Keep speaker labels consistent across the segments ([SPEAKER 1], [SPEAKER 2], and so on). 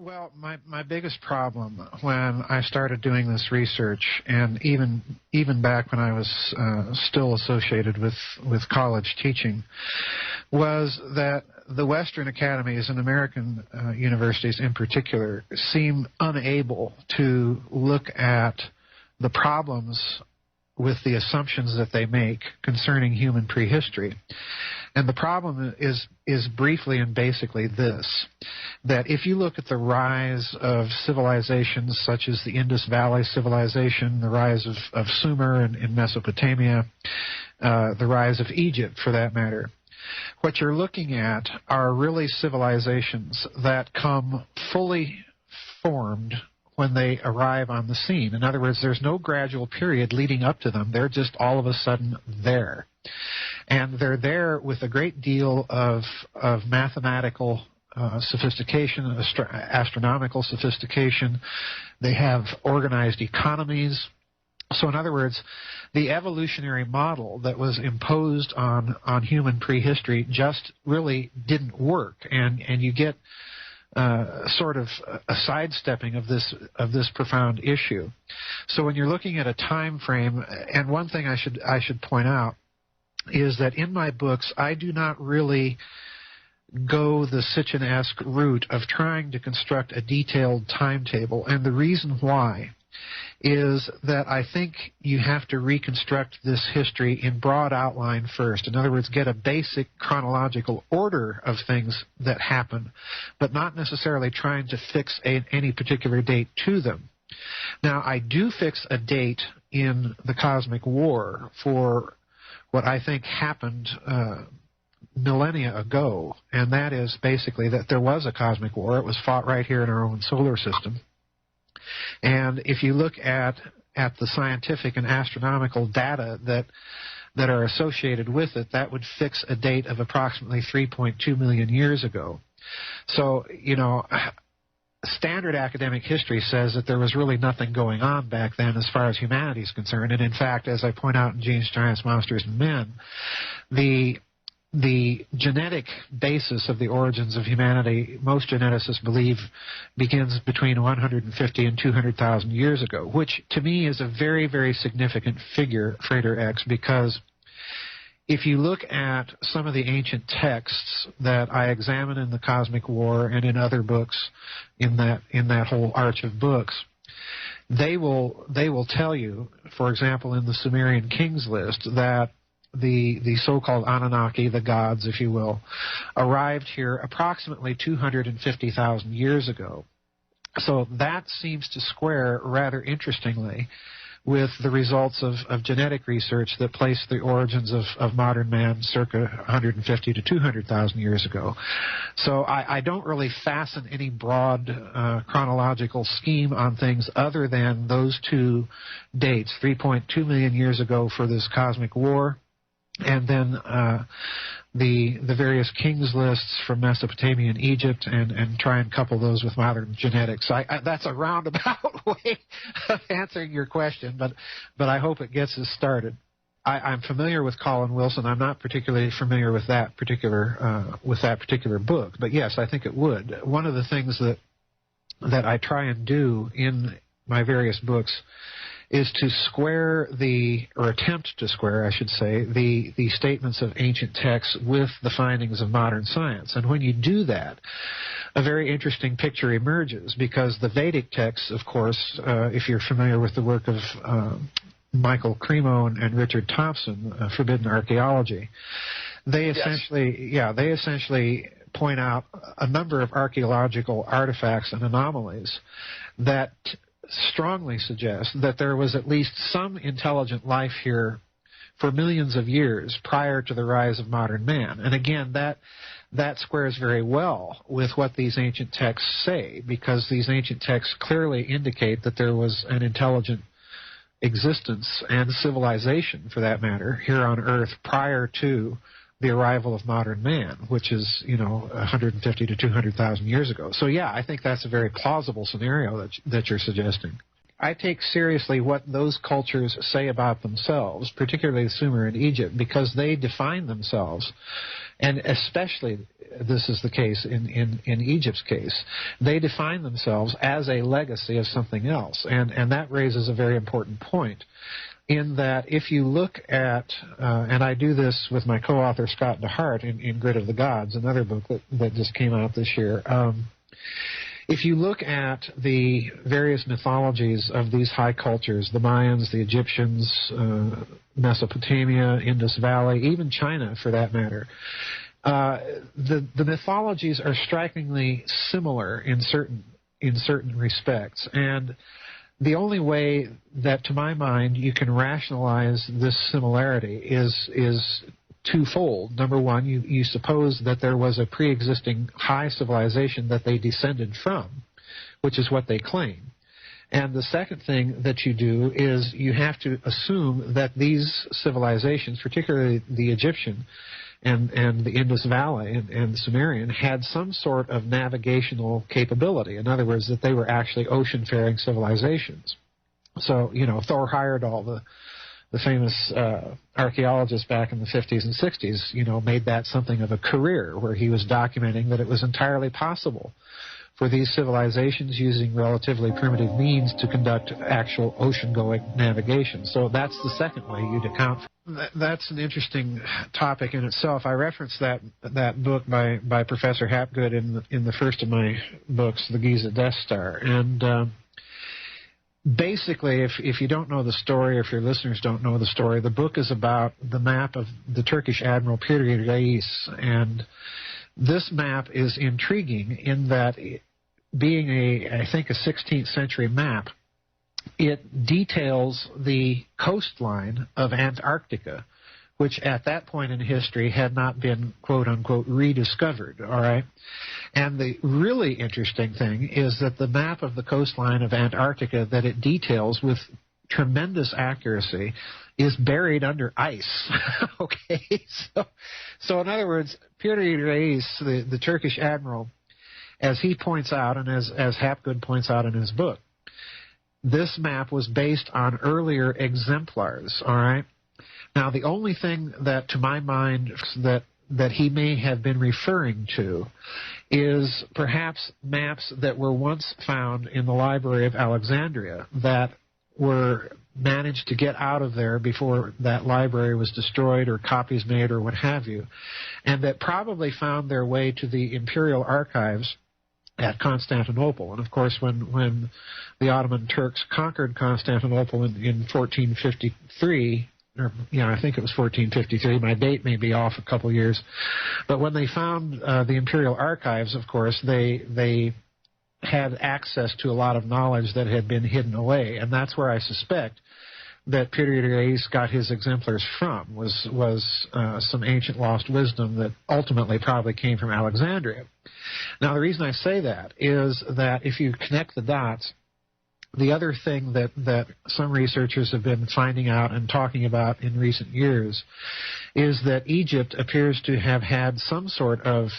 [SPEAKER 1] Well, my biggest problem when I started doing this research, and even back when I was still associated with college teaching, was that the Western academies and American universities in particular seem unable to look at the problems with the assumptions that they make concerning human prehistory. And the problem is briefly and basically this, that if you look at the rise of civilizations such as the Indus Valley civilization, the rise of Sumer in Mesopotamia, the rise of Egypt for that matter, what you're looking at are really civilizations that come fully formed when they arrive on the scene. In other words, there's no gradual period leading up to them. They're just all of a sudden there. And they're there with a great deal of mathematical sophistication, astronomical sophistication. They have organized economies. So in other words, the evolutionary model that was imposed on human prehistory just really didn't work. And you get sort of a sidestepping of this profound issue. So when you're looking at a time frame, and one thing I should point out is that in my books I do not really go the Sitchin-esque route of trying to construct a detailed timetable, and the reason why is that I think you have to reconstruct this history in broad outline first. In other words, get a basic chronological order of things that happen, but not necessarily trying to fix any particular date to them. Now, I do fix a date in the Cosmic War for what I think happened millennia ago, and that is basically that there was a cosmic war. It was fought right here in our own solar system. And if you look at the scientific and astronomical data that are associated with it, that would fix a date of approximately 3.2 million years ago. So, you know, standard academic history says that there was really nothing going on back then as far as humanity is concerned. And in fact, as I point out in Genes, Giants, Monsters, and Men, the genetic basis of the origins of humanity, most geneticists believe, begins between 150 and 200,000 years ago, which to me is a very, very significant figure, Frater X, because if you look at some of the ancient texts that I examine in the Cosmic War and in other books in that whole arch of books, they will tell you, for example, in the Sumerian Kings list, that the so-called Anunnaki, the gods, if you will, arrived here approximately 250,000 years ago. So that seems to square rather interestingly with the results of genetic research that place the origins of modern man circa 150 to 200,000 years ago. So I don't really fasten any broad chronological scheme on things other than those two dates, 3.2 million years ago for this cosmic war, and then the various kings lists from Mesopotamia and Egypt, and try and couple those with modern genetics. That's a roundabout way of answering your question, but I hope it gets us started. I'm familiar with Colin Wilson. I'm not particularly familiar with that particular book, but yes, I think it would. One of the things that I try and do in my various books is to square or attempt to square, I should say, the statements of ancient texts with the findings of modern science. And when you do that, a very interesting picture emerges, because the Vedic texts, of course, if you're familiar with the work of Michael Cremo and Richard Thompson, Forbidden Archaeology, they essentially point out a number of archaeological artifacts and anomalies that strongly suggest that there was at least some intelligent life here for millions of years prior to the rise of modern man. And again, that squares very well with what these ancient texts say, because these ancient texts clearly indicate that there was an intelligent existence and civilization, for that matter, here on Earth prior to the arrival of modern man, which is, 150 to 200,000 years ago. So yeah, I think that's a very plausible scenario that you're suggesting. I take seriously what those cultures say about themselves, particularly Sumer and Egypt, because they define themselves, and especially this is the case in Egypt's case. They define themselves as a legacy of something else, and that raises a very important point, in that if you look at, and I do this with my co-author Scott DeHart in Grid of the Gods, another book that just came out this year, if you look at the various mythologies of these high cultures, the Mayans, the Egyptians, Mesopotamia, Indus Valley, even China for that matter, the mythologies are strikingly similar in certain respects. And the only way that, to my mind, you can rationalize this similarity is twofold. Number one, you suppose that there was a pre-existing high civilization that they descended from, which is what they claim. And the second thing that you do is you have to assume that these civilizations, particularly the Egyptian and the Indus Valley and Sumerian, had some sort of navigational capability. In other words, that they were actually ocean-faring civilizations. So, Thor Heyerdahl, the famous archaeologist back in the 50s and 60s, made that something of a career, where he was documenting that it was entirely possible for these civilizations, using relatively primitive means, to conduct actual ocean-going navigation. So that's the second way you'd account for. That's an interesting topic in itself. I referenced that book by Professor Hapgood in the first of my books, The Giza Death Star. And basically, if you don't know the story, or if your listeners don't know the story, the book is about the map of the Turkish admiral Piri Reis. And this map is intriguing in that, being I think a 16th century map, it details the coastline of Antarctica, which at that point in history had not been, quote-unquote, rediscovered, all right? And the really interesting thing is that the map of the coastline of Antarctica that it details with tremendous accuracy is buried under ice, okay? So in other words, Piri Reis, the Turkish admiral, as he points out, and as Hapgood points out in his book, this map was based on earlier exemplars, all right? Now, the only thing that, to my mind, that he may have been referring to is perhaps maps that were once found in the Library of Alexandria that were managed to get out of there before that library was destroyed or copies made or what have you, and that probably found their way to the imperial archives at Constantinople. And of course, when the Ottoman Turks conquered Constantinople in 1453, or I think it was 1453, my date may be off a couple years, but when they found the imperial archives, of course, they had access to a lot of knowledge that had been hidden away, and that's where I suspect that Piri Reis got his exemplars from, was some ancient lost wisdom that ultimately probably came from Alexandria. Now, the reason I say that is that if you connect the dots, the other thing that some researchers have been finding out and talking about in recent years is that Egypt appears to have had some sort of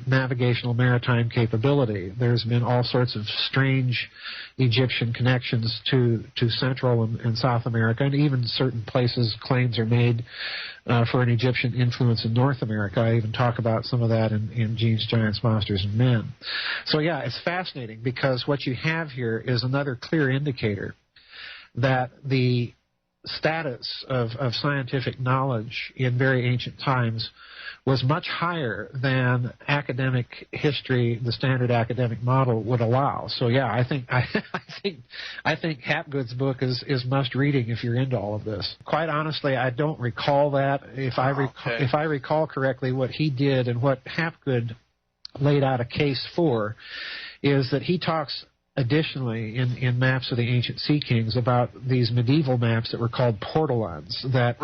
[SPEAKER 1] navigational maritime capability. There's been all sorts of strange Egyptian connections to Central and South America, and even certain places claims are made for an Egyptian influence in North America. I even talk about some of that in Genes, Giants, Monsters, and Men. So yeah, it's fascinating, because what you have here is another clear indicator that the status of scientific knowledge in very ancient times was much higher than academic history, the standard academic model, would allow. So yeah, I think Hapgood's book is must reading if you're into all of this. Quite honestly, I don't recall that. If I recall correctly, what he did and what Hapgood laid out a case for is that he talks additionally in Maps of the Ancient Sea Kings about these medieval maps that were called portolans that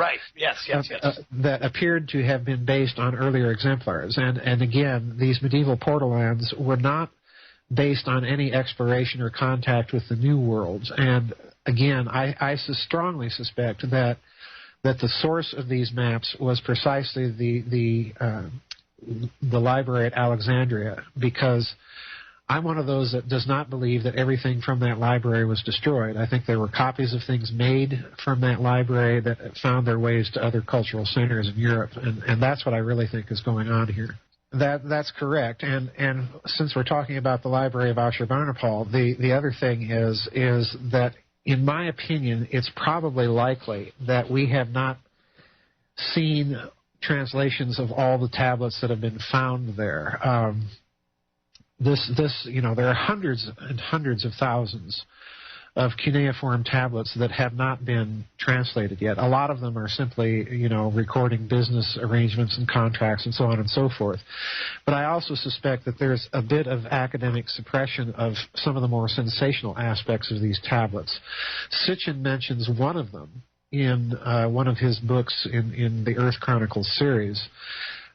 [SPEAKER 1] that appeared to have been based on earlier exemplars. And again, these medieval portolans were not based on any exploration or contact with the New Worlds. And again, I strongly suspect that the source of these maps was precisely the library at Alexandria, because I'm one of those that does not believe that everything from that library was destroyed. I think there were copies of things made from that library that found their ways to other cultural centers in Europe, and that's what I really think is going on here. That's correct. And since we're talking about the Library of Ashurbanipal, the other thing is that, in my opinion, it's probably likely that we have not seen translations of all the tablets that have been found there. There are hundreds and hundreds of thousands of cuneiform tablets that have not been translated yet. A lot of them are simply, recording business arrangements and contracts and so on and so forth. But I also suspect that there's a bit of academic suppression of some of the more sensational aspects of these tablets. Sitchin mentions one of them in one of his books in the Earth Chronicles series,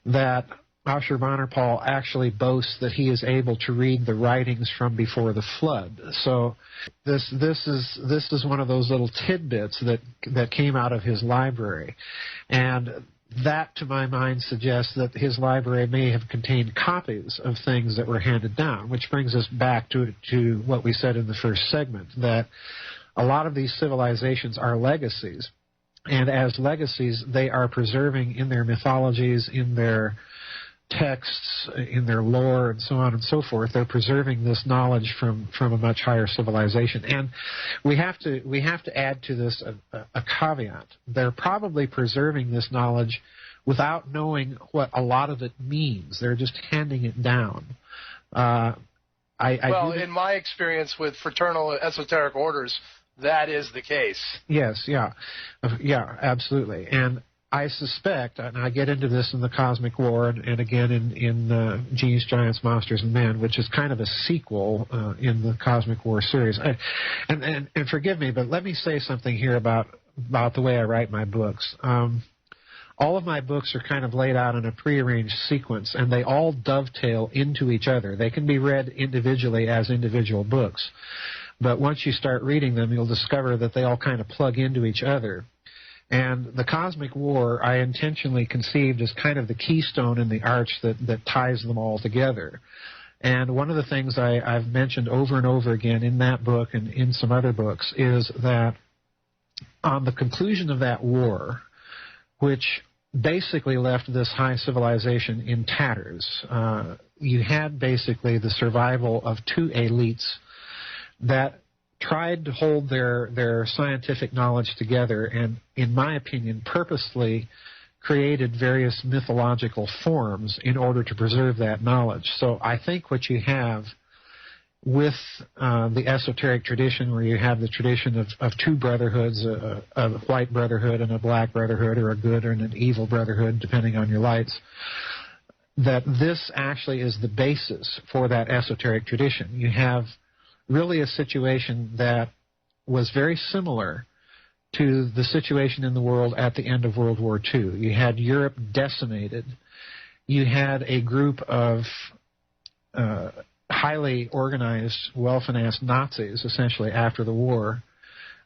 [SPEAKER 1] that Ashurbanipal actually boasts that he is able to read the writings from before the flood. So this is one of those little tidbits that came out of his library, and that, to my mind, suggests that his library may have contained copies of things that were handed down, which brings us back to what we said in the first segment, that a lot of these civilizations are legacies, and as legacies, they are preserving in their mythologies, in their texts, in their lore, and so on and so forth. They're preserving this knowledge from a much higher civilization. And we have to add to this a caveat. They're probably preserving this knowledge without knowing what a lot of it means. They're just handing it down.
[SPEAKER 2] In my experience with fraternal esoteric orders, that is the case.
[SPEAKER 1] Yes, yeah, absolutely. And I suspect, and I get into this in the Cosmic War, and again in Genius, Giants, Monsters, and Men, which is kind of a sequel in the Cosmic War series. And forgive me, but let me say something here about the way I write my books. All of my books are kind of laid out in a prearranged sequence, and they all dovetail into each other. They can be read individually as individual books, but once you start reading them, you'll discover that they all kind of plug into each other. And the Cosmic War I intentionally conceived as kind of the keystone in the arch that ties them all together. And one of the things I've mentioned over and over again in that book and in some other books is that on the conclusion of that war, which basically left this high civilization in tatters, you had basically the survival of two elites that tried to hold their scientific knowledge together and, in my opinion, purposely created various mythological forms in order to preserve that knowledge. So I think what you have with the esoteric tradition, where you have the tradition of two brotherhoods, a white brotherhood and a black brotherhood, or a good and an evil brotherhood, depending on your lights, that this actually is the basis for that esoteric tradition. You have really a situation that was very similar to the situation in the world at the end of World War II. You had Europe decimated. You had a group of highly organized, well-financed Nazis, essentially, after the war,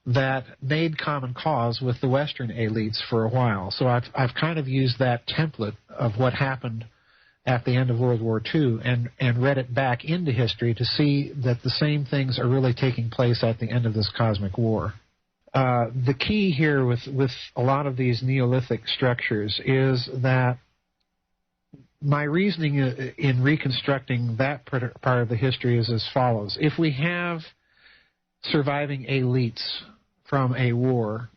[SPEAKER 1] that made common cause with the Western elites for a while. So I've kind of used that template of what happened at the end of World War II and read it back into history to see that the same things are really taking place at the end of this Cosmic War. The key here with a lot of these Neolithic structures is that my reasoning in reconstructing that part of the history is as follows. If we have surviving elites from a war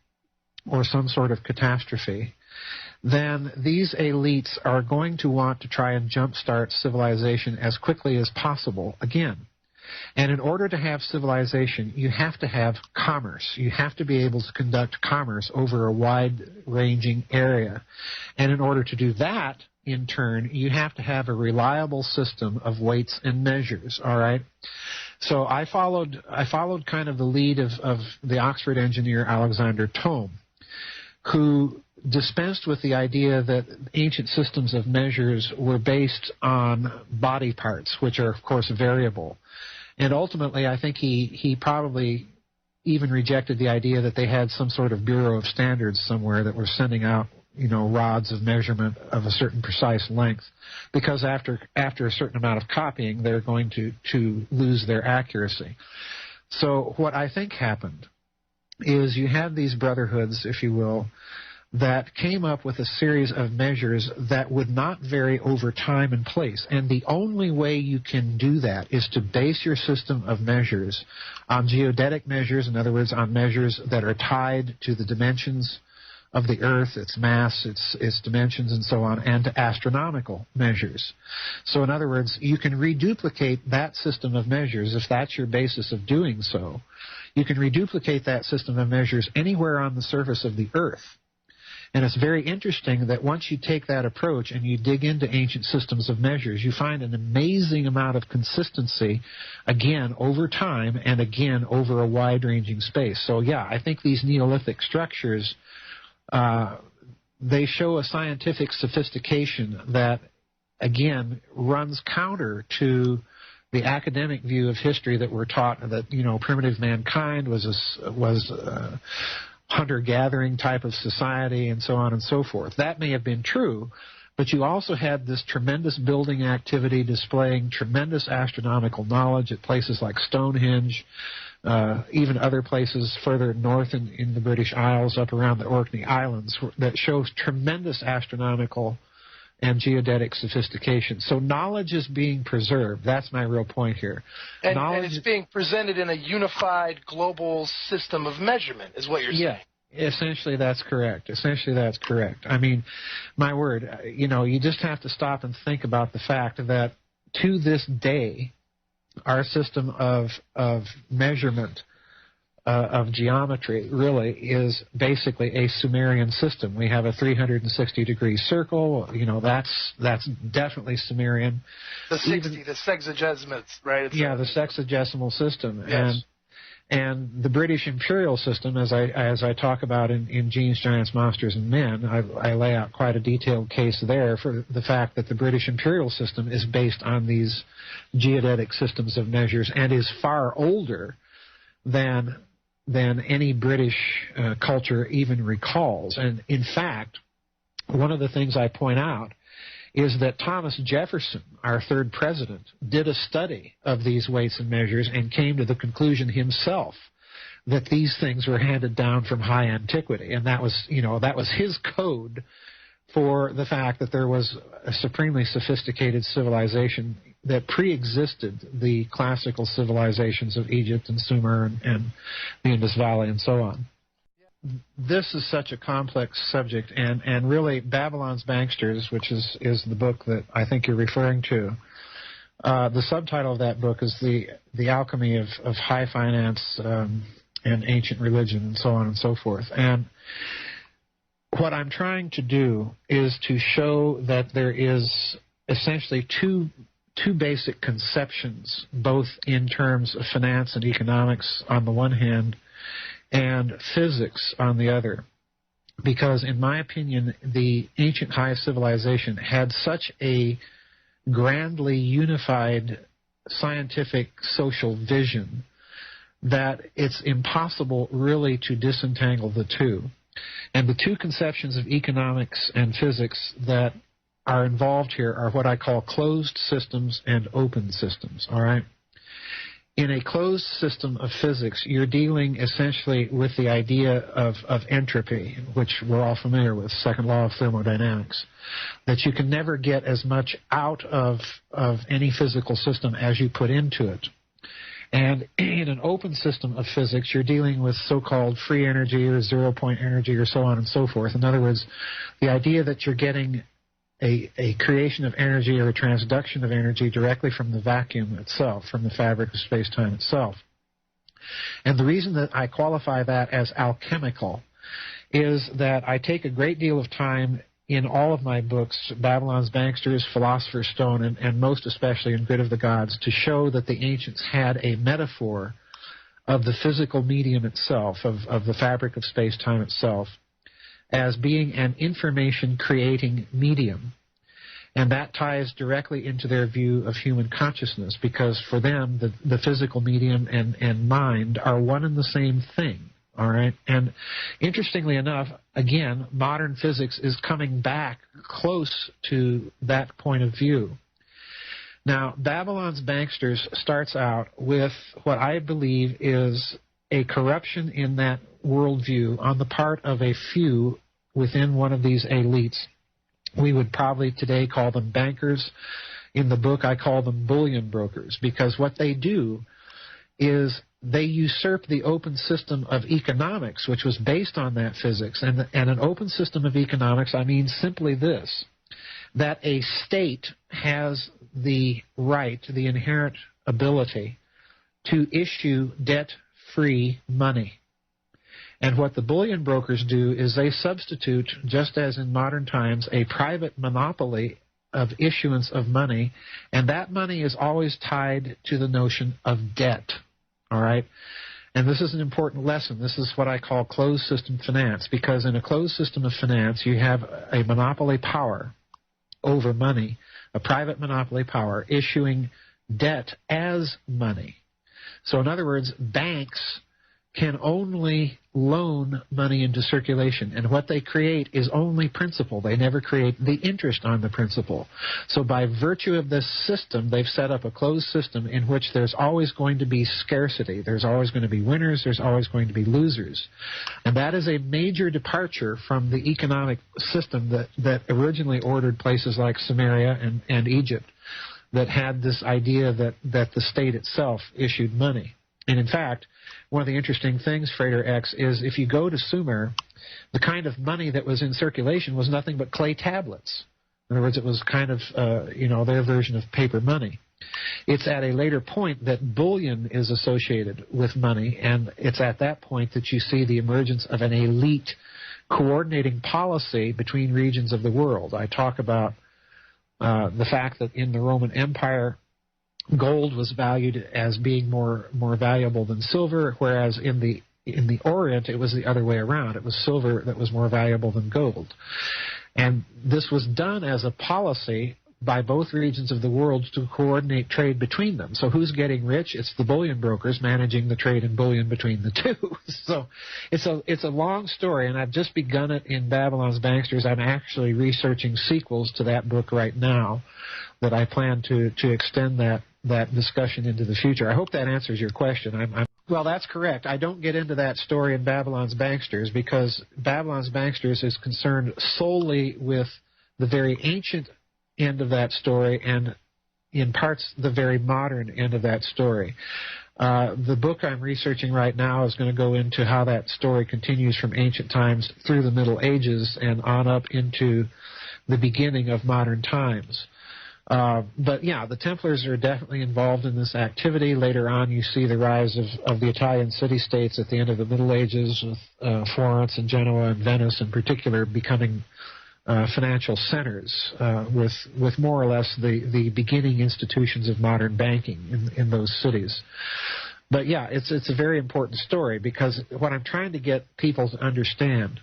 [SPEAKER 1] or some sort of catastrophe, then these elites are going to want to try and jumpstart civilization as quickly as possible again. And in order to have civilization, you have to have commerce. You have to be able to conduct commerce over a wide-ranging area. And in order to do that, in turn, you have to have a reliable system of weights and measures, all right? So I followed kind of the lead of the Oxford engineer Alexander Thom, who dispensed with the idea that ancient systems of measures were based on body parts, which are, of course, variable. And ultimately, I think he probably even rejected the idea that they had some sort of Bureau of Standards somewhere that were sending out, rods of measurement of a certain precise length, because after a certain amount of copying, they're going to lose their accuracy. So what I think happened is you had these brotherhoods, if you will, that came up with a series of measures that would not vary over time and place. And the only way you can do that is to base your system of measures on geodetic measures, in other words, on measures that are tied to the dimensions of the Earth, its mass, its dimensions, and so on, and to astronomical measures. So in other words, you can reduplicate that system of measures if that's your basis of doing so. You can reduplicate that system of measures anywhere on the surface of the Earth. And it's very interesting that once you take that approach and you dig into ancient systems of measures, you find an amazing amount of consistency, again, over time and again over a wide-ranging space. So, yeah, I think these Neolithic structures, they show a scientific sophistication that, again, runs counter to the academic view of history that we're taught that, you know, primitive mankind was a hunter-gathering type of society and so on and so forth. That may have been true, but you also had this tremendous building activity displaying tremendous astronomical knowledge at places like Stonehenge, even other places further north in the British Isles, up around the Orkney Islands, that shows tremendous astronomical and geodetic sophistication. So knowledge is being preserved. That's my real point here.
[SPEAKER 2] And it's being presented in a unified global system of measurement, is what you're saying.
[SPEAKER 1] Yeah, essentially that's correct. Essentially that's correct. I mean, my word, you know, you just have to stop and think about the fact that to this day, our system of measurement of geometry really is basically a Sumerian system. We have a 360-degree circle. You know, that's definitely Sumerian.
[SPEAKER 2] The 60, the sexagesimal, right?
[SPEAKER 1] Yeah, the sexagesimal system.
[SPEAKER 2] Yes.
[SPEAKER 1] And the British imperial system, as I talk about in Genes, Giants, Monsters, and Men, I lay out quite a detailed case there for the fact that the British imperial system is based on these geodetic systems of measures and is far older than any British culture even recalls. And in fact, one of the things I point out is that Thomas Jefferson, our third president, did a study of these weights and measures and came to the conclusion himself that these things were handed down from high antiquity. And that was, you know, that was his code for the fact that there was a supremely sophisticated civilization that pre-existed the classical civilizations of Egypt and Sumer and the Indus Valley and so on. This is such a complex subject, and really Babylon's Banksters, which is the book that I think you're referring to, the subtitle of that book is The Alchemy of High Finance and Ancient Religion and so on and so forth. And what I'm trying to do is to show that there is essentially two basic conceptions, both in terms of finance and economics on the one hand, and physics on the other. Because in my opinion, the ancient high civilization had such a grandly unified scientific social vision that it's impossible really to disentangle the two. And the two conceptions of economics and physics that are involved here are what I call closed systems and open systems, all right? In a closed system of physics, you're dealing essentially with the idea of entropy, which we're all familiar with, second law of thermodynamics, that you can never get as much out of any physical system as you put into it. And in an open system of physics, you're dealing with so-called free energy or zero-point energy or so on and so forth. In other words, the idea that you're getting a creation of energy or a transduction of energy directly from the vacuum itself, from the fabric of space-time itself. And the reason that I qualify that as alchemical is that I take a great deal of time in all of my books, Babylon's Banksters, Philosopher's Stone, and most especially in Grid of the Gods, to show that the ancients had a metaphor of the physical medium itself, of the fabric of space-time itself, as being an information-creating medium. And that ties directly into their view of human consciousness, because for them, the physical medium and mind are one and the same thing. All right? And interestingly enough, again, modern physics is coming back close to that point of view. Now, Babylon's Banksters starts out with what I believe is a corruption in that worldview on the part of a few within one of these elites. We would probably today call them bankers. In the book, I call them bullion brokers, because what they do is they usurp the open system of economics, which was based on that physics. And an open system of economics, I mean simply this, that a state has the right, the inherent ability to issue debt-free money. And what the bullion brokers do is they substitute, just as in modern times, a private monopoly of issuance of money, and that money is always tied to the notion of debt. All right? And this is an important lesson. This is what I call closed system finance, because in a closed system of finance, you have a monopoly power over money, a private monopoly power issuing debt as money. So in other words, banks can only loan money into circulation, and what they create is only principal. They never create the interest on the principal. So by virtue of this system, they've set up a closed system in which there's always going to be scarcity. There's always going to be winners. There's always going to be losers. And that is a major departure from the economic system that originally ordered places like Samaria and Egypt, that had this idea that the state itself issued money. And in fact, one of the interesting things, Frater X, is if you go to Sumer, the kind of money that was in circulation was nothing but clay tablets. In other words, it was kind of, their version of paper money. It's at a later point that bullion is associated with money, and it's at that point that you see the emergence of an elite coordinating policy between regions of the world. I talk about the fact that in the Roman Empire, gold was valued as being more valuable than silver, whereas in the Orient it was the other way around. It was silver that was more valuable than gold. And this was done as a policy by both regions of the world to coordinate trade between them. So who's getting rich? It's the bullion brokers managing the trade in bullion between the two. So it's a long story, and I've just begun it in Babylon's Banksters. I'm actually researching sequels to that book right now that I plan to extend that discussion into the future. I hope that answers your question. Well, that's correct. I don't get into that story in Babylon's Banksters because Babylon's Banksters is concerned solely with the very ancient end of that story and, in parts, the very modern end of that story. The book I'm researching right now is going to go into how that story continues from ancient times through the Middle Ages and on up into the beginning of modern times. But yeah, the Templars are definitely involved in this activity. Later on, you see the rise of the Italian city-states at the end of the Middle Ages, with Florence and Genoa and Venice in particular becoming financial centers, with more or less the beginning institutions of modern banking in those cities. But yeah, it's a very important story, because what I'm trying to get people to understand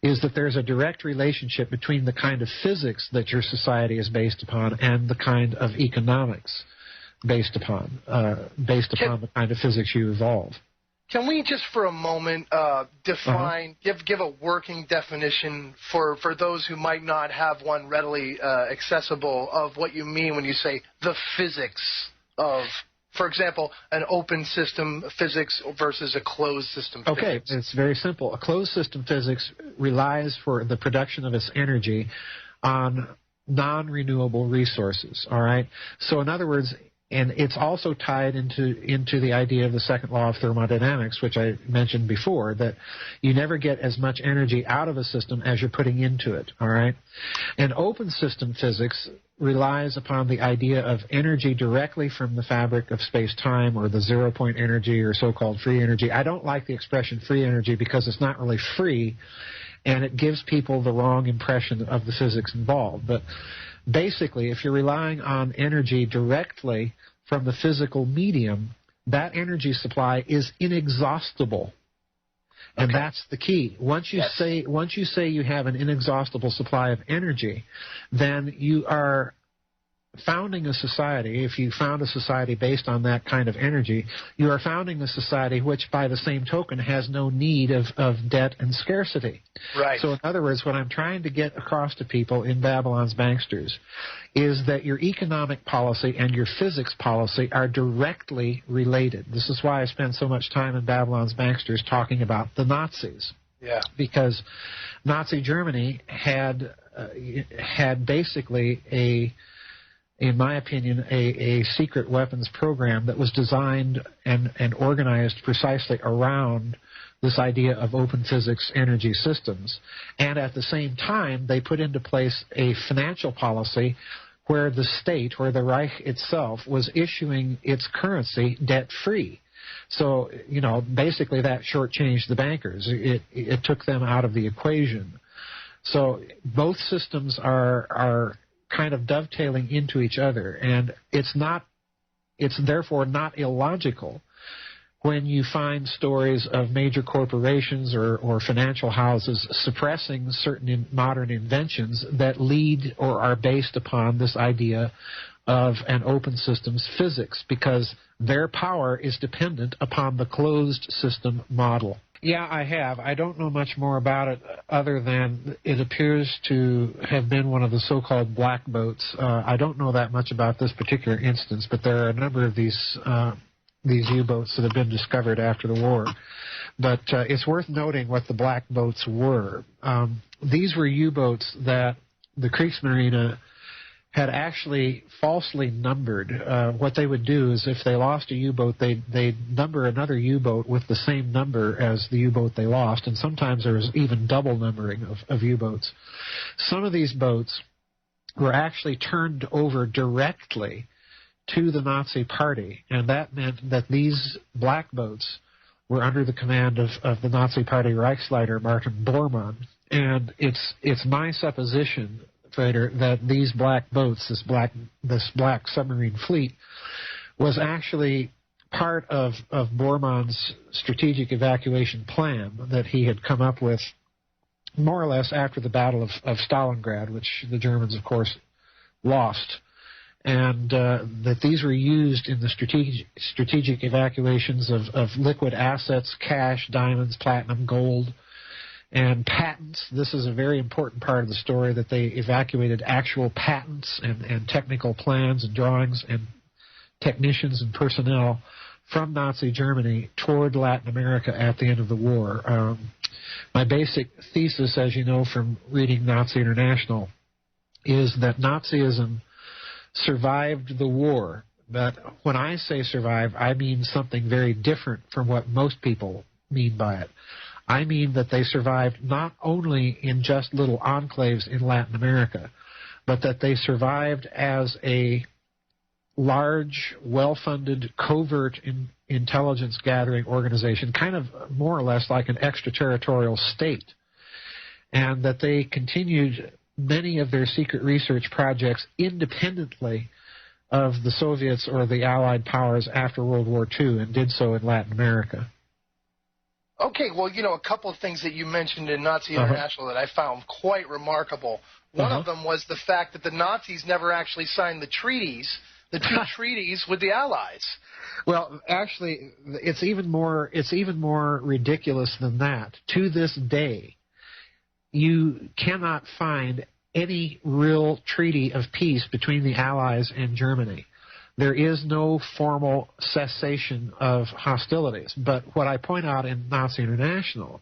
[SPEAKER 1] is that there's a direct relationship between the kind of physics that your society is based upon and the kind of economics based upon the kind of physics you evolve.
[SPEAKER 2] Can we just for a moment define, give a working definition for those who might not have one readily accessible of what you mean when you say the physics of, for example, an open system physics versus a closed system physics?
[SPEAKER 1] Okay, it's very simple. A closed system physics relies for the production of its energy on non-renewable resources, all right? So in other words, and it's also tied into the idea of the second law of thermodynamics, which I mentioned before, that you never get as much energy out of a system as you're putting into it, all right? And open system physics relies upon the idea of energy directly from the fabric of space-time, or the zero-point energy, or so-called free energy. I don't like the expression free energy because it's not really free, and it gives people the wrong impression of the physics involved. But basically, if you're relying on energy directly from the physical medium, that energy supply is inexhaustible. And that's the key. Once you say you have an inexhaustible supply of energy, then you are founding a society. If you found a society based on that kind of energy, you are founding a society which, by the same token, has no need of debt and scarcity.
[SPEAKER 2] Right.
[SPEAKER 1] So in other words, what I'm trying to get across to people in Babylon's Banksters is that your economic policy and your physics policy are directly related. This is why I spend so much time in Babylon's Banksters talking about the Nazis.
[SPEAKER 2] Yeah.
[SPEAKER 1] Because Nazi Germany had basically in my opinion, a secret weapons program that was designed and organized precisely around this idea of open physics energy systems. And at the same time, they put into place a financial policy where the state, where the Reich itself, was issuing its currency debt-free. So, basically that shortchanged the bankers. It took them out of the equation. So both systems are kind of dovetailing into each other, and it's therefore not illogical when you find stories of major corporations or financial houses suppressing certain modern inventions that lead or are based upon this idea of an open systems physics, because their power is dependent upon the closed system model. Yeah, I have. I don't know much more about it other than it appears to have been one of the so-called black boats. I don't know that much about this particular instance, but there are a number of these U-boats that have been discovered after the war. But it's worth noting what the black boats were. These were U-boats that the Kriegsmarine had actually falsely numbered. What they would do is if they lost a U-boat, they'd number another U-boat with the same number as the U-boat they lost, and sometimes there was even double numbering of U-boats. Some of these boats were actually turned over directly to the Nazi Party, and that meant that these black boats were under the command of the Nazi Party Reichsleiter Martin Bormann. And it's my supposition, Frater, that these black boats, this black submarine fleet, was actually part of Bormann's strategic evacuation plan that he had come up with more or less after the Battle of Stalingrad, which the Germans, of course, lost. And that these were used in the strategic evacuations of liquid assets, cash, diamonds, platinum, gold, and patents. This is a very important part of the story, that they evacuated actual patents and technical plans and drawings and technicians and personnel from Nazi Germany toward Latin America at the end of the war. My basic thesis, as you know from reading Nazi International, is that Nazism survived the war. But when I say survive, I mean something very different from what most people mean by it. I mean that they survived not only in just little enclaves in Latin America, but that they survived as a large, well-funded, covert intelligence gathering organization, kind of more or less like an extraterritorial state, and that they continued many of their secret research projects independently of the Soviets or the Allied powers after World War II, and did so in Latin America.
[SPEAKER 2] Okay, well, a couple of things that you mentioned in Nazi International that I found quite remarkable. One of them was the fact that the Nazis never actually signed the treaties, the two treaties with the Allies.
[SPEAKER 1] Well, actually, it's even more ridiculous than that. To this day, you cannot find any real treaty of peace between the Allies and Germany. There is no formal cessation of hostilities. But what I point out in Nazi International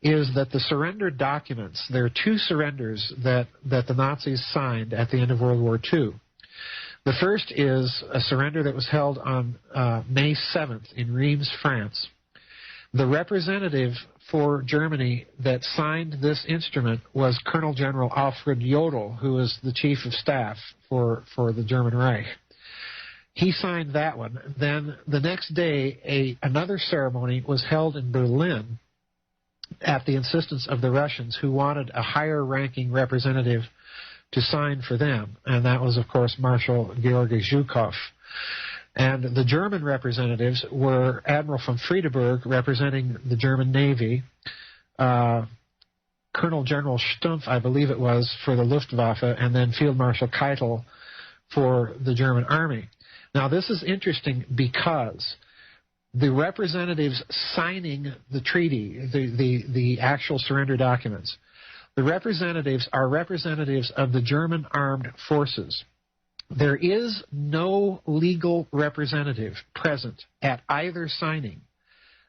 [SPEAKER 1] is that the surrender documents, there are two surrenders that the Nazis signed at the end of World War II. The first is a surrender that was held on May 7th in Reims, France. The representative for Germany that signed this instrument was Colonel General Alfred Jodl, who was the chief of staff for the German Reich. He signed that one. Then the next day, another ceremony was held in Berlin at the insistence of the Russians, who wanted a higher-ranking representative to sign for them, and that was, of course, Marshal Georgy Zhukov. And the German representatives were Admiral von Friedeberg, representing the German Navy, Colonel General Stumpf, I believe it was, for the Luftwaffe, and then Field Marshal Keitel for the German Army. Now, this is interesting because the representatives signing the treaty, the actual surrender documents, the representatives are representatives of the German armed forces. There is no legal representative present at either signing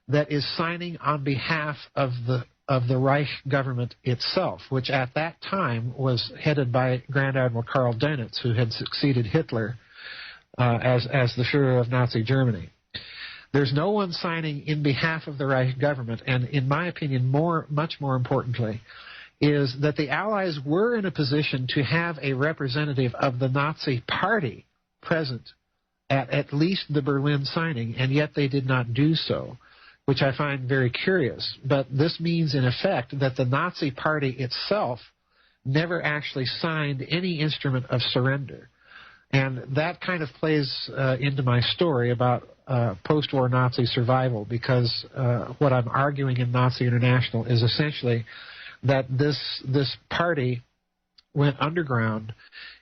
[SPEAKER 1] that is signing on behalf of the of the Reich government itself, which at that time was headed by Grand Admiral Karl Dönitz, who had succeeded Hitler as the Führer of Nazi Germany. There's no one signing in behalf of the Reich government, and in my opinion, much more importantly, is that the Allies were in a position to have a representative of the Nazi Party present at least the Berlin signing, and yet they did not do so, which I find very curious. But this means, in effect, that the Nazi Party itself never actually signed any instrument of surrender. And that kind of plays into my story about post-war Nazi survival, because what I'm arguing in Nazi International is essentially that this party went underground.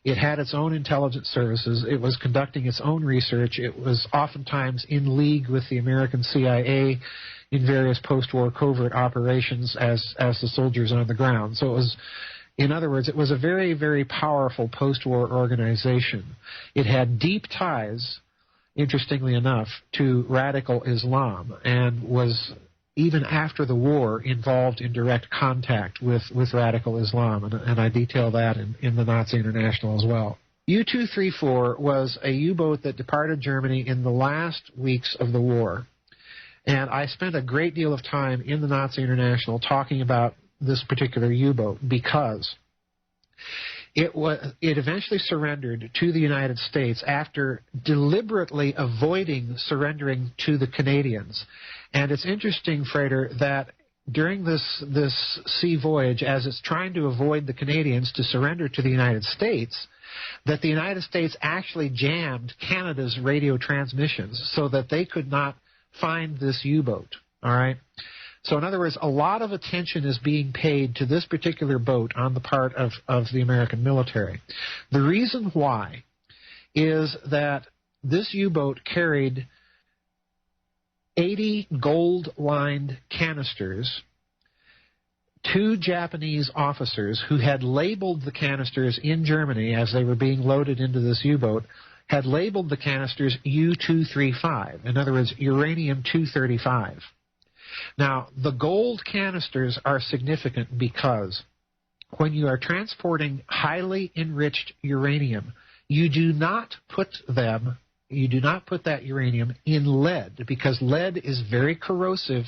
[SPEAKER 1] It had its own intelligence services. It was conducting its own research. It was oftentimes in league with the American CIA in various post-war covert operations as the soldiers on the ground. So it was, in other words, it was a very, very powerful post-war organization. It had deep ties, interestingly enough, to radical Islam, and was, even after the war, involved in direct contact with radical Islam, and I detail that in the Nazi International as well. U-234 was a U-boat that departed Germany in the last weeks of the war, and I spent a great deal of time in the Nazi International talking about this particular U-boat because it eventually surrendered to the United States after deliberately avoiding surrendering to the Canadians. And it's interesting, Frater, that during this sea voyage, as it's trying to avoid the Canadians to surrender to the United States, that the United States actually jammed Canada's radio transmissions so that they could not find this U-boat. All right? So in other words, a lot of attention is being paid to this particular boat on the part of the American military. The reason why is that this U-boat carried 80 gold-lined canisters. 2 Japanese officers who had labeled the canisters in Germany as they were being loaded into this U-boat had labeled the canisters U-235, in other words, uranium-235. Now, the gold canisters are significant because when you are transporting highly enriched uranium, you do not put that uranium in lead, because lead is very corrosive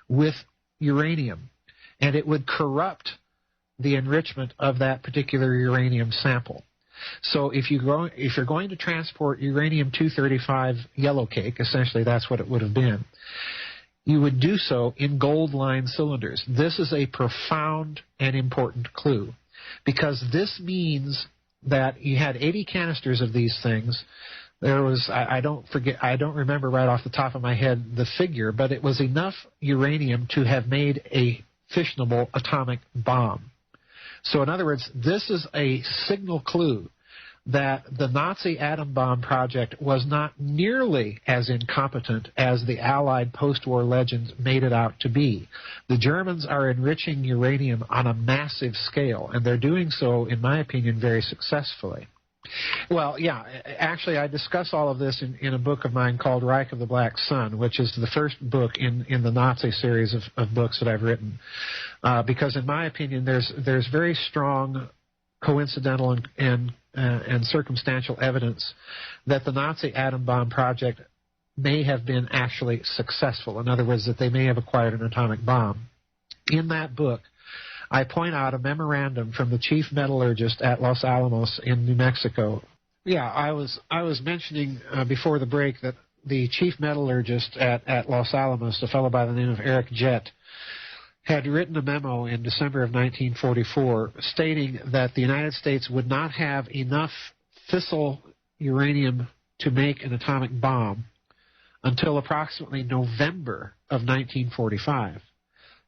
[SPEAKER 1] with uranium, and it would corrupt the enrichment of that particular uranium sample. So if you're going to transport uranium-235 yellowcake, essentially that's what it would have been, you would do so in gold-lined cylinders. This is a profound and important clue, because this means that you had 80 canisters of these things. There was, I don't remember right off the top of my head the figure, but it was enough uranium to have made a fissionable atomic bomb. So in other words, this is a signal clue that the Nazi atom bomb project was not nearly as incompetent as the Allied post-war legends made it out to be. The Germans are enriching uranium on a massive scale, and they're doing so, in my opinion, very successfully. Well, yeah, actually I discuss all of this in a book of mine called Reich of the Black Sun, which is the first book in the Nazi series of books that I've written, because in my opinion there's very strong coincidental and circumstantial evidence that the Nazi atom bomb project may have been actually successful. In other words, that they may have acquired an atomic bomb. In that book, I point out a memorandum from the chief metallurgist at Los Alamos in New Mexico. Yeah, I was mentioning before the break that the chief metallurgist at Los Alamos, a fellow by the name of Eric Jett, had written a memo in December of 1944 stating that the United States would not have enough fissile uranium to make an atomic bomb until approximately November of 1945.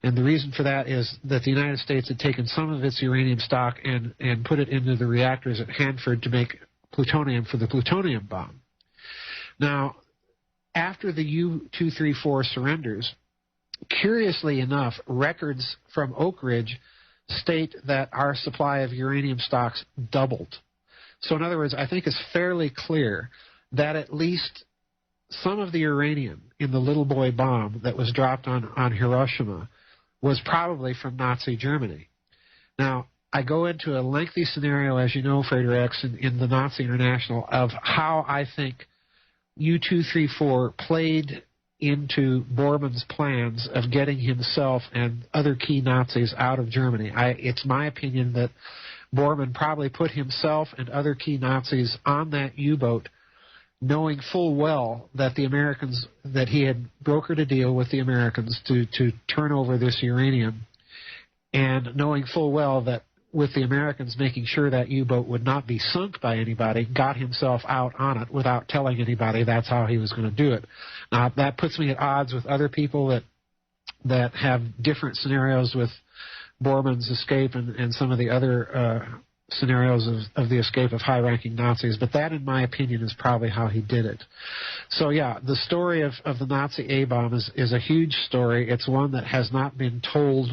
[SPEAKER 1] And the reason for that is that the United States had taken some of its uranium stock and put it into the reactors at Hanford to make plutonium for the plutonium bomb. Now, after the U-234 surrenders, curiously enough, records from Oak Ridge state that our supply of uranium stocks doubled. So in other words, I think it's fairly clear that at least some of the uranium in the Little Boy bomb that was dropped on Hiroshima was probably from Nazi Germany. Now, I go into a lengthy scenario, as you know, Frater X, in the Nazi International, of how I think U-234 played into Bormann's plans of getting himself and other key Nazis out of Germany. It's my opinion that Bormann probably put himself and other key Nazis on that U-boat, knowing full well that the Americans, that he had brokered a deal with the Americans to turn over this uranium, and knowing full well that with the Americans making sure that U-boat would not be sunk by anybody, got himself out on it without telling anybody that's how he was going to do it. Now, that puts me at odds with other people that have different scenarios with Bormann's escape and some of the other scenarios of the escape of high-ranking Nazis, but that, in my opinion, is probably how he did it. So, yeah, the story of the Nazi A-bomb is a huge story. It's one that has not been told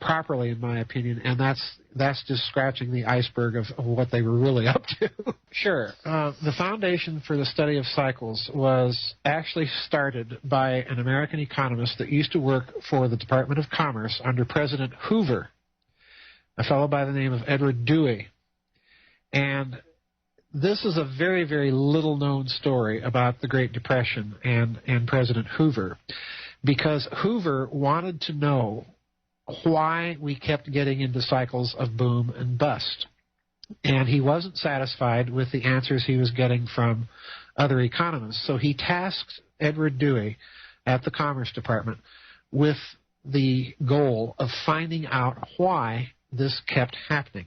[SPEAKER 1] properly, in my opinion, and that's just scratching the iceberg of what they were really up to. Sure. The Foundation for the Study of Cycles was actually started by an American economist that used to work for the Department of Commerce under President Hoover, a fellow by the name of Edward Dewey. And this is a very, very little-known story about the Great Depression and President Hoover, because Hoover wanted to know why we kept getting into cycles of boom and bust. And he wasn't satisfied with the answers he was getting from other economists. So he tasked Edward Dewey at the Commerce Department with the goal of finding out why this kept happening.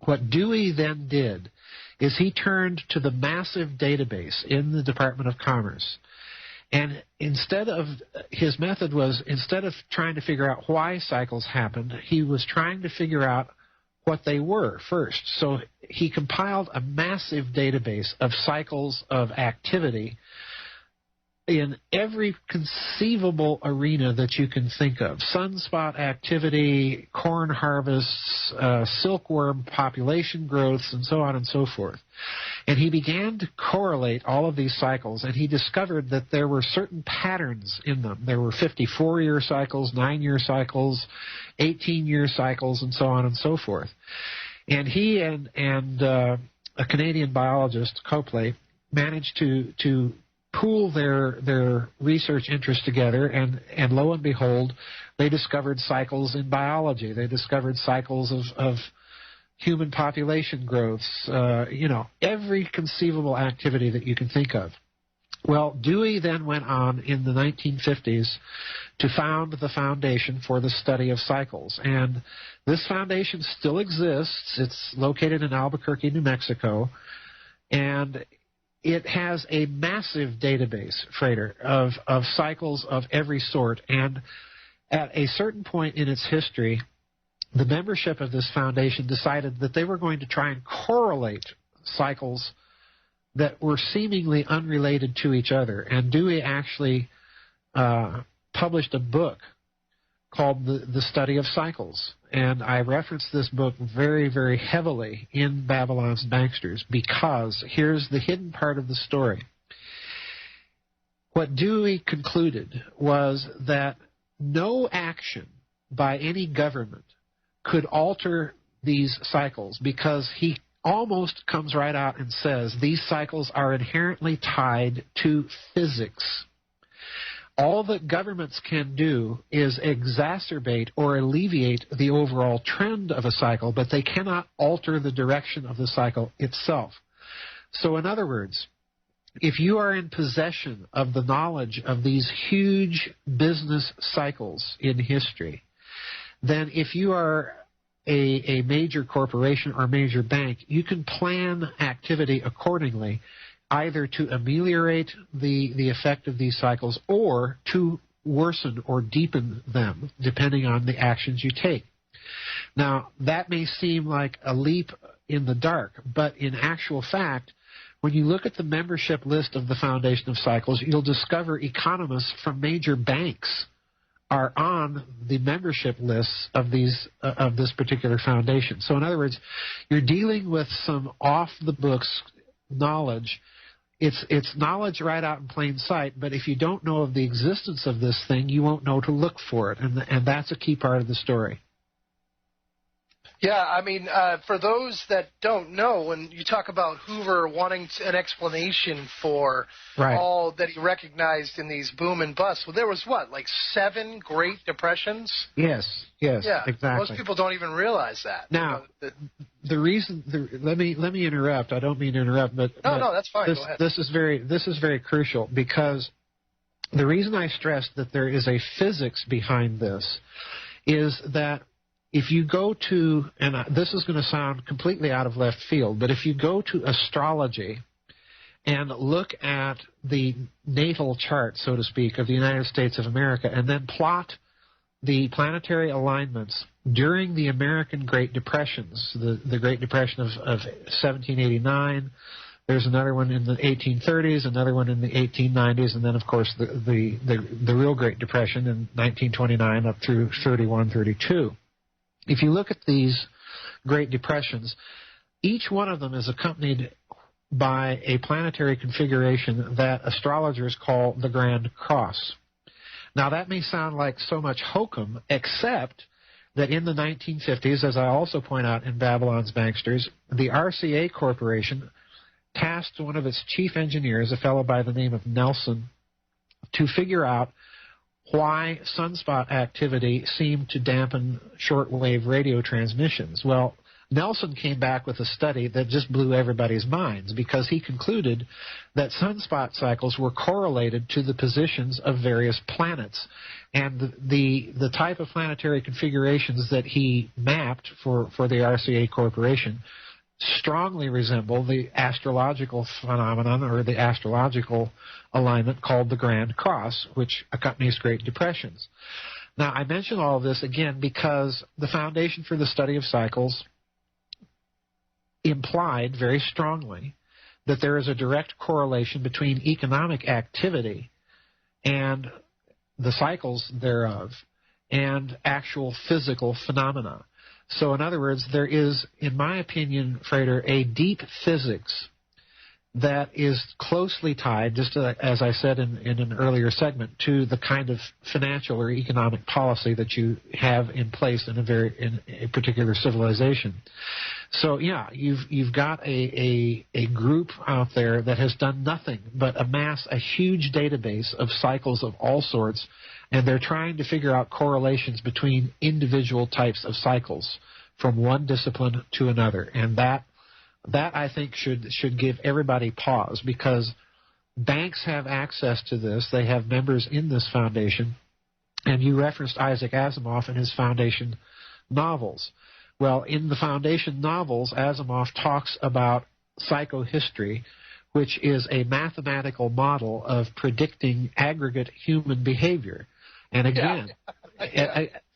[SPEAKER 1] What Dewey then did is he turned to the massive database in the Department of Commerce. And instead of trying to figure out why cycles happened, he was trying to figure out what they were first. So he compiled a massive database of cycles of activity in every conceivable arena that you can think of: sunspot activity, corn harvests, silkworm population growths, and so on and so forth. And he began to correlate all of these cycles, and he discovered that there were certain patterns in them. There were 54-year cycles, 9-year cycles, 18-year cycles, and so on and so forth. And he and a Canadian biologist, Copley, managed to pool their research interests together, and lo and behold, they discovered cycles in biology. They discovered cycles of human population growths, every conceivable activity that you can think of. Well, Dewey then went on in the 1950s to found the Foundation for the Study of Cycles. And this foundation still exists. It's located in Albuquerque, New Mexico. And it has a massive database, Frater, of cycles of every sort. And at a certain point in its history, the membership of this foundation decided that they were going to try and correlate cycles that were seemingly unrelated to each other. And Dewey actually published a book called The Study of Cycles. And I reference this book very, very heavily in Babylon's Banksters, because here's the hidden part of the story. What Dewey concluded was that no action by any government could alter these cycles, because he almost comes right out and says these cycles are inherently tied to physics. All that governments can do is exacerbate or alleviate the overall trend of a cycle, but they cannot alter the direction of the cycle itself. So in other words, if you are in possession of the knowledge of these huge business cycles in history, then if you are a major corporation or major bank, you can plan activity accordingly, either to ameliorate the effect of these cycles or to worsen or deepen them, depending on the actions you take. Now, that may seem like a leap in the dark, but in actual fact, when you look at the membership list of the Foundation of Cycles, you'll discover economists from major banks are on the membership lists of this particular foundation. So in other words, you're dealing with some off-the-books knowledge it's knowledge right out in plain sight, but if you don't know of the existence of this thing, you won't know to look for it, and that's a key part of the story.
[SPEAKER 2] Yeah, I mean, for those that don't know, when you talk about Hoover wanting an explanation for all that he recognized in these boom and busts, well, there was like 7 Great Depressions?
[SPEAKER 1] Yes,
[SPEAKER 2] yeah,
[SPEAKER 1] exactly.
[SPEAKER 2] Most people don't even realize that.
[SPEAKER 1] Now, the reason, let me interrupt. I don't mean to interrupt, but
[SPEAKER 2] no, that's fine.
[SPEAKER 1] Go
[SPEAKER 2] ahead.
[SPEAKER 1] This is very crucial, because the reason I stress that there is a physics behind this is that if you go to, and this is going to sound completely out of left field, but if you go to astrology and look at the natal chart, so to speak, of the United States of America, and then plot the planetary alignments during the American Great Depressions, the Great Depression of 1789, there's another one in the 1830s, another one in the 1890s, and then, of course, the real Great Depression in 1929 up through 31, 32. If you look at these Great Depressions, each one of them is accompanied by a planetary configuration that astrologers call the Grand Cross. Now, that may sound like so much hokum, except that in the 1950s, as I also point out in Babylon's Banksters, the RCA Corporation tasked one of its chief engineers, a fellow by the name of Nelson, to figure out why sunspot activity seemed to dampen shortwave radio transmissions. Well, Nelson came back with a study that just blew everybody's minds, because he concluded that sunspot cycles were correlated to the positions of various planets. And the type of planetary configurations that he mapped for the RCA Corporation strongly resemble the astrological phenomenon, or the astrological alignment called the Grand Cross, which accompanies Great Depressions. Now, I mention all of this again because the Foundation for the Study of Cycles implied very strongly that there is a direct correlation between economic activity and the cycles thereof and actual physical phenomena. So, in other words, there is, in my opinion, Frater, a deep physics that is closely tied, just as I said in an earlier segment, to the kind of financial or economic policy that you have in place in a particular civilization. So, yeah, you've got a group out there that has done nothing but amass a huge database of cycles of all sorts, and they're trying to figure out correlations between individual types of cycles from one discipline to another. And that I think should give everybody pause, because banks have access to this. They have members in this foundation. And you referenced Isaac Asimov and his Foundation novels. Well, in the Foundation novels, Asimov talks about psychohistory, which is a mathematical model of predicting aggregate human behavior. And again,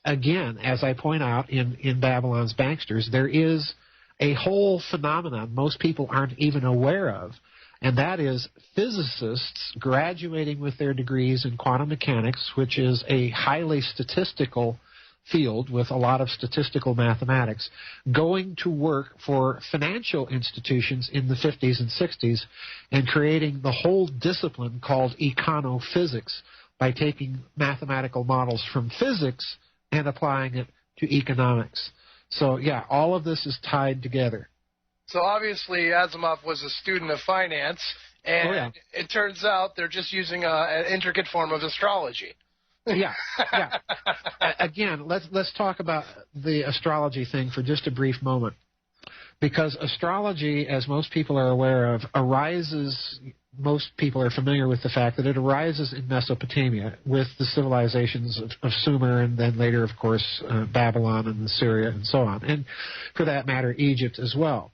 [SPEAKER 1] again, as I point out in Babylon's Banksters, there is a whole phenomenon most people aren't even aware of, and that is physicists graduating with their degrees in quantum mechanics, which is a highly statistical field with a lot of statistical mathematics, going to work for financial institutions in the 50s and 60s and creating the whole discipline called econophysics by taking mathematical models from physics and applying it to economics. So, yeah, all of this is tied together.
[SPEAKER 2] So, obviously, Asimov was a student of finance, and it turns out they're just using an intricate form of astrology.
[SPEAKER 1] Yeah. Again, let's talk about the astrology thing for just a brief moment, because astrology, as most people are aware of, most people are familiar with the fact that it arises in Mesopotamia with the civilizations of Sumer, and then later, of course, Babylon and Assyria and so on, and for that matter, Egypt as well.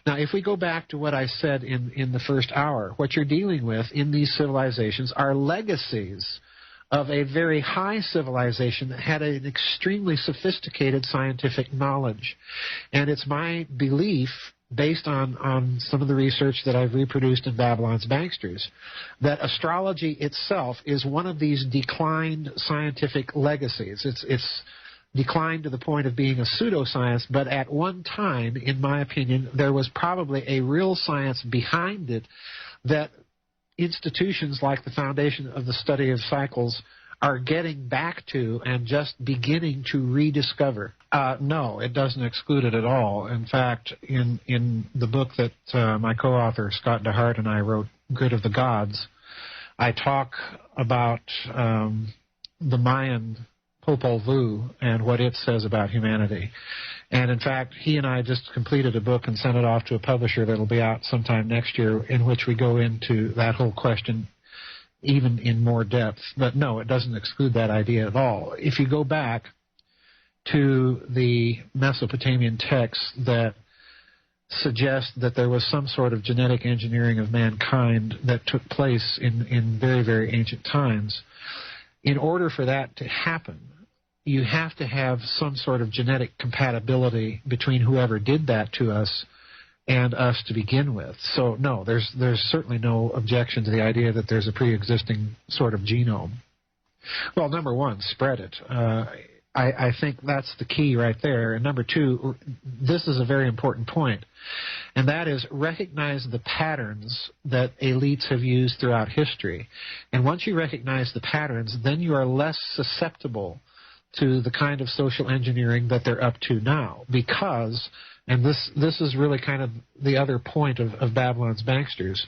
[SPEAKER 1] Now, if we go back to what I said in the first hour, what you're dealing with in these civilizations are legacies of a very high civilization that had an extremely sophisticated scientific knowledge. And it's my belief, based on some of the research that I've reproduced in Babylon's Banksters, that astrology itself is one of these declined scientific legacies. It's declined to the point of being a pseudoscience, but at one time, in my opinion, there was probably a real science behind it that institutions like the Foundation of the Study of Cycles are getting back to and just beginning to rediscover. No, it doesn't exclude it at all. In fact, in the book that my co-author Scott DeHart and I wrote, Grid of the Gods, I talk about the Mayan Popol Vuh and what it says about humanity. And in fact, he and I just completed a book and sent it off to a publisher that'll be out sometime next year, in which we go into that whole question even in more depth. But no, it doesn't exclude that idea at all. If you go back to the Mesopotamian texts that suggest that there was some sort of genetic engineering of mankind that took place in very, very ancient times, in order for that to happen, you have to have some sort of genetic compatibility between whoever did that to us and us to begin with. So no, there's certainly no objection to the idea that there's a pre-existing sort of genome. Well, number one, spread it. I think that's the key right there. And number two, this is a very important point, and that is recognize the patterns that elites have used throughout history. And once you recognize the patterns, then you are less susceptible to the kind of social engineering that they're up to now, because, and this is really kind of the other point of Babylon's banksters,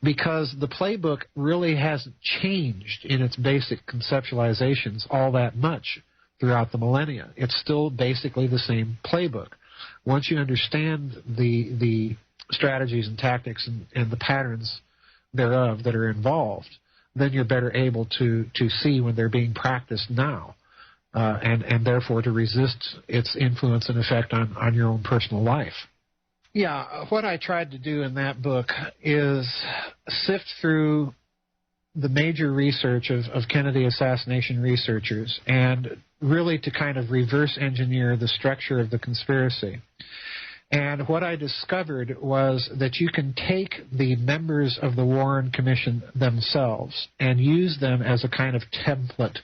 [SPEAKER 1] because the playbook really hasn't changed in its basic conceptualizations all that much throughout the millennia. It's still basically the same playbook. Once you understand the strategies and tactics and the patterns thereof that are involved, then you're better able to see when they're being practiced now. And therefore to resist its influence and effect on your own personal life. Yeah, what I tried to do in that book is sift through the major research of Kennedy assassination researchers and really to kind of reverse engineer the structure of the conspiracy. And what I discovered was that you can take the members of the Warren Commission themselves and use them as a kind of template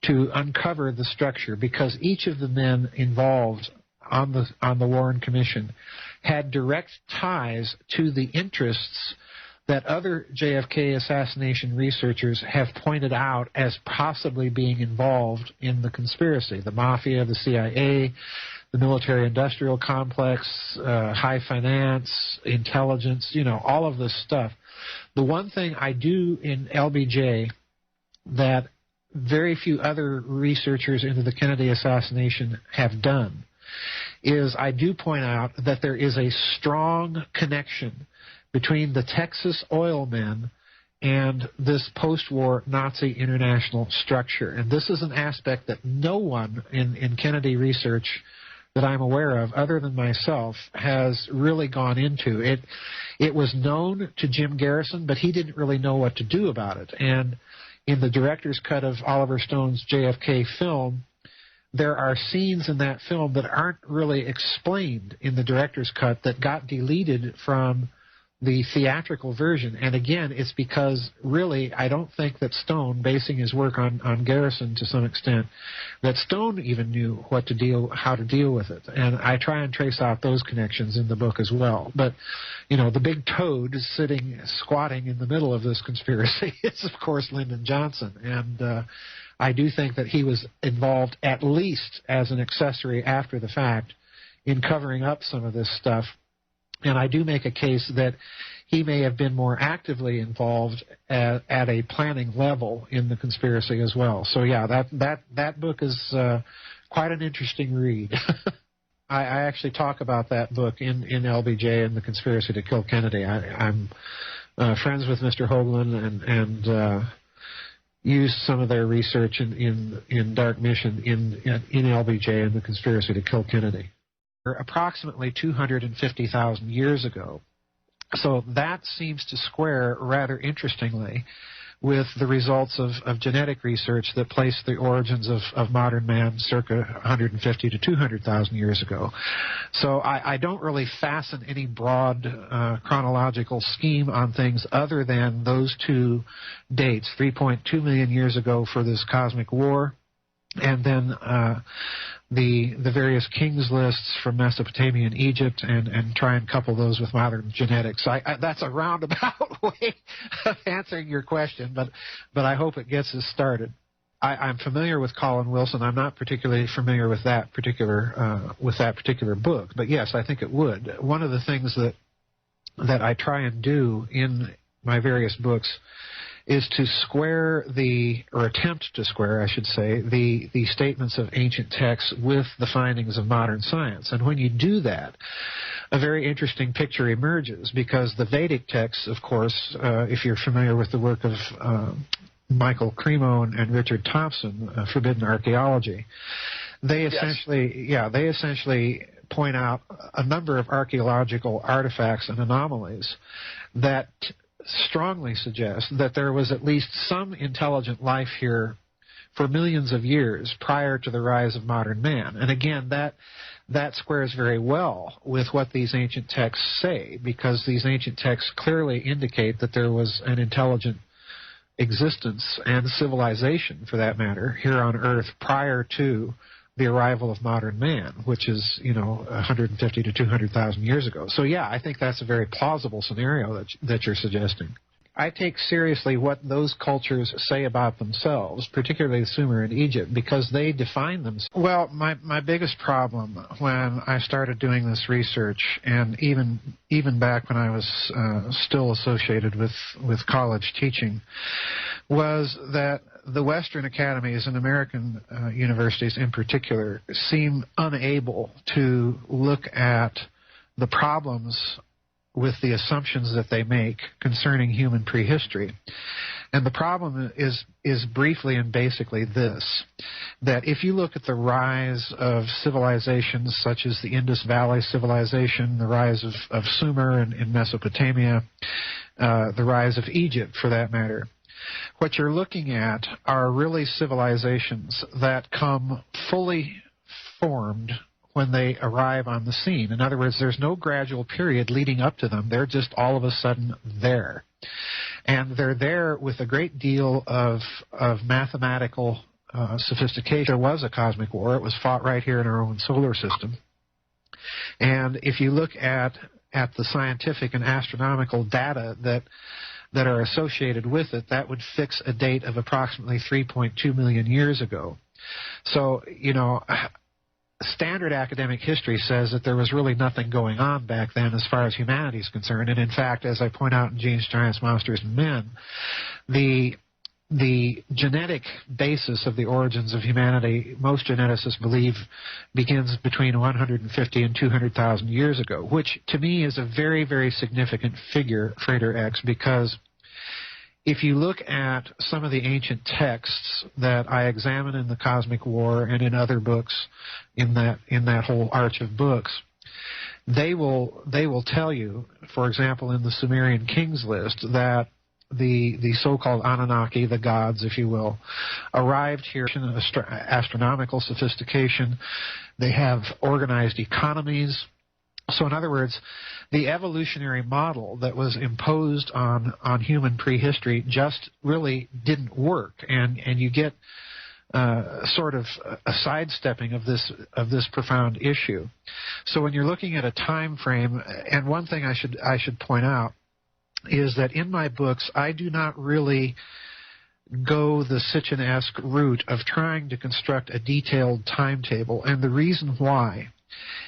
[SPEAKER 1] to uncover the structure, because each of the men involved on the Warren Commission had direct ties to the interests that other JFK assassination researchers have pointed out as possibly being involved in the conspiracy. The mafia, the CIA, the military-industrial complex, high finance, intelligence, all of this stuff. The one thing I do in LBJ that very few other researchers into the Kennedy assassination have done is I do point out that there is a strong connection between the Texas oil men and this post-war Nazi international structure. And this is an aspect that no one in Kennedy research that I'm aware of, other than myself, has really gone into. It was known to Jim Garrison, but he didn't really know what to do about it. And in the director's cut of Oliver Stone's JFK film, there are scenes in that film that aren't really explained in the director's cut that got deleted from the theatrical version. And again, it's because really I don't think that Stone, basing his work on Garrison to some extent, that Stone even knew how to deal with it. And I try and trace out those connections in the book as well. But, the big toad squatting in the middle of this conspiracy is, of course, Lyndon Johnson. And I do think that he was involved, at least as an accessory after the fact, in covering up some of this stuff. And I do make a case that he may have been more actively involved at a planning level in the conspiracy as well. So yeah, that book is quite an interesting read. I actually talk about that book in LBJ and the Conspiracy to Kill Kennedy. I'm friends with Mr. Hoagland and used some of their research in Dark Mission in LBJ and the Conspiracy to Kill Kennedy. Approximately 250,000 years ago. So that seems to square rather interestingly with the results of genetic research that place the origins of modern man circa 150 to 200,000 years ago. So I don't really fasten any broad chronological scheme on things other than those two dates, 3.2 million years ago for this cosmic war, and then the various kings lists from Mesopotamia and Egypt and try and couple those with modern genetics. That's a roundabout way of answering your question, but I hope it gets us started. I'm familiar with Colin Wilson. I'm not particularly familiar with that particular book, but yes, I think it would. One of the things that I try and do in my various books is to square or attempt to square, I should say, the statements of ancient texts with the findings of modern science. And when you do that, a very interesting picture emerges, because the Vedic texts, of course, if you're familiar with the work of Michael Cremo and Richard Thompson, Forbidden Archaeology, they essentially point out a number of archaeological artifacts and anomalies that strongly suggest that there was at least some intelligent life here for millions of years prior to the rise of modern man. And again, that squares very well with what these ancient texts say, because these ancient texts clearly indicate that there was an intelligent existence and civilization, for that matter, here on Earth prior to the arrival of modern man, which is, 150 to 200,000 years ago. So yeah, I think that's a very plausible scenario that you're suggesting. I take seriously what those cultures say about themselves, particularly Sumer and Egypt, because they define themselves. Well, my biggest problem when I started doing this research, and even back when I was still associated with college teaching, was that the Western academies and American universities in particular seem unable to look at the problems with the assumptions that they make concerning human prehistory. And the problem is briefly and basically this, that if you look at the rise of civilizations such as the Indus Valley civilization, the rise of Sumer in Mesopotamia, the rise of Egypt for that matter, what you're looking at are really civilizations that come fully formed when they arrive on the scene. In other words, there's no gradual period leading up to them. They're just all of a sudden there. And they're there with a great deal of mathematical sophistication. There was a cosmic war. It was fought right here in our own solar system. And if you look at the scientific and astronomical data that are associated with it, that would fix a date of approximately 3.2 million years ago. So, standard academic history says that there was really nothing going on back then as far as humanity is concerned. And in fact, as I point out in Genes, Giants, Monsters, and Men, the genetic basis of the origins of humanity, most geneticists believe, begins between 150 and 200,000 years ago, which to me is a very, very significant figure, Frater X, because if you look at some of the ancient texts that I examine in the Cosmic War and in other books in that whole arch of books, they will tell you, for example, in the Sumerian kings list, that the so-called Anunnaki, the gods, if you will, arrived here in astronomical sophistication. They have organized economies. So in other words, the evolutionary model that was imposed on human prehistory just really didn't work, and you get sort of a sidestepping of this profound issue. So when you're looking at a time frame, and one thing I should point out is that in my books I do not really go the Sitchin-esque route of trying to construct a detailed timetable, and the reason why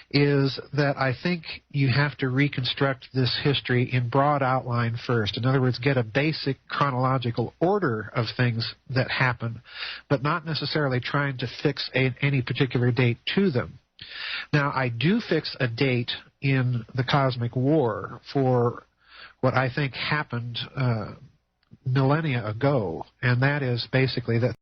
[SPEAKER 1] is that I think you have to reconstruct this history in broad outline first. In other words, get a basic chronological order of things that happen, but not necessarily trying to fix any particular date to them. Now, I do fix a date in the Cosmic War for what I think happened millennia ago, and that is basically that